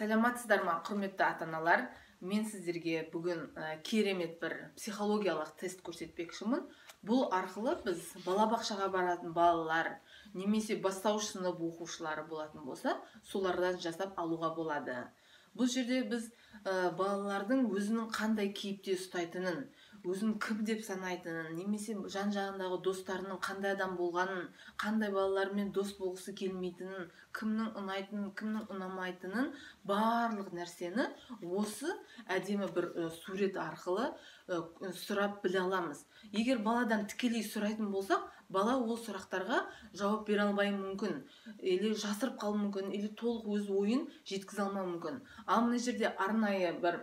Саламатсыздар ма, құрметті ата-аналар? Мен сіздерге бүгін керемет бір психологиялық тест көрсетпекшімін. Бұл арқылы біз балабақшаға баратын балалар, немесе бастауыш сынып оқушылары болатын болса, солардан жасап алуға болады. Бұл жерде біз балалардың өзінің қандай кейіпте ұстайтынын, өзін кім деп санайтынын, немесе жан-жағындағы достарының қандай адам болғанын, қандай балалармен дос болғысы келмейтінін, кімнің ұнайтынын, кімнің ұнамайтынын, барлық нәрсені осы әдемі бір сурет арқылы сұрап біле аламыз. Егер баладан тікелей сұрайтын болсақ, бала ол сұрақтарға жауап бере алмай мүмкін, или жасырып қалуы мүмкін, или толық өз ойын жеткізе алмауы мүмкін. Ал мына жерде арнайы бір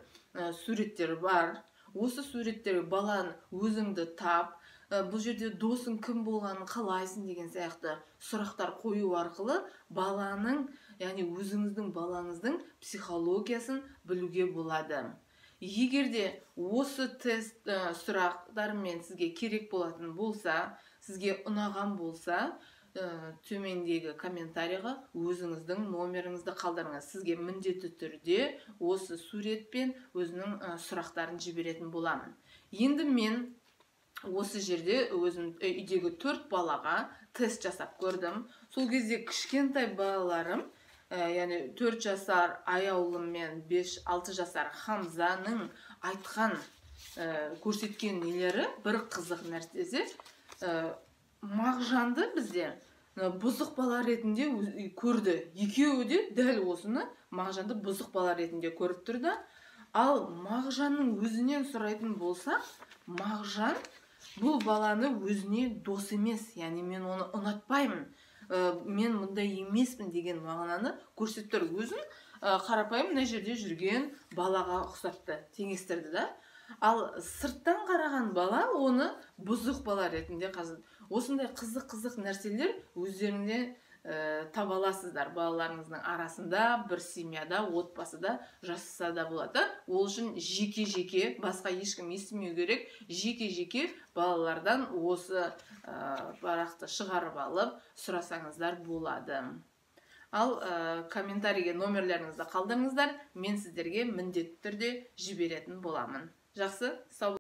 суреттер бар. Осы суреттер баланы өзіңді тап, бұл жерде досың кім болғанын қалайсың деген сияқты сұрақтар қою арқылы баланың, яғни өзіңіздің балаңыздың психологиясын білуге болады. Егерде осы тест сұрақтармен сізге керек болатын болса, сізге ұнаған болса, төмендегі комментарийға өзіңіздің номеріңізді қалдырыңыз. Сізге міндетті түрде осы суретпен өзінің сұрақтарын жіберетін боламын. Енді мен осы жерде өзім үйдегі 4 балаға тест жасап көрдім. Сол кезде кішкентай балаларым, яғни 4 жасар Аяулым мен 5-6 жасар Хамзаның айтқан көрсеткен нелері бір қызық нәрсесі, Мағжанды бізде бұзық бала ретінде көрді. Екеуі де дәл осыны Мағжанды бұзық бала ретінде көріп тұрды. Ал Мағжанның өзінен сұрайтын болса, Мағжан бұл баланы өзіне дос емес, яғни мен оны ұнатпаймын, мен мұндай емеспін деген мағынаны көрсетіп тұр. Өзін қарапайым мына жерде жүрген балаға ұқсатты, теңестірді да. Ал сырттан қараған бала оны бұзық бала ретінде қазір. Осындай қызық нәрселер өздеріңде таба аласыздар. Балаларыңыздың арасында, бір семьяда, отбасыда жасаса да болады. Ол үшін жеке-жеке, басқа ешкім естімеу керек, жеке-жеке балалардан осы парақты шығарып алып сұрасаңыздар болады. Ал комментарийге номерлеріңізді қалдырыңыздар, мен сіздерге міндетті түрде жіберетін боламын. Жақсы, сау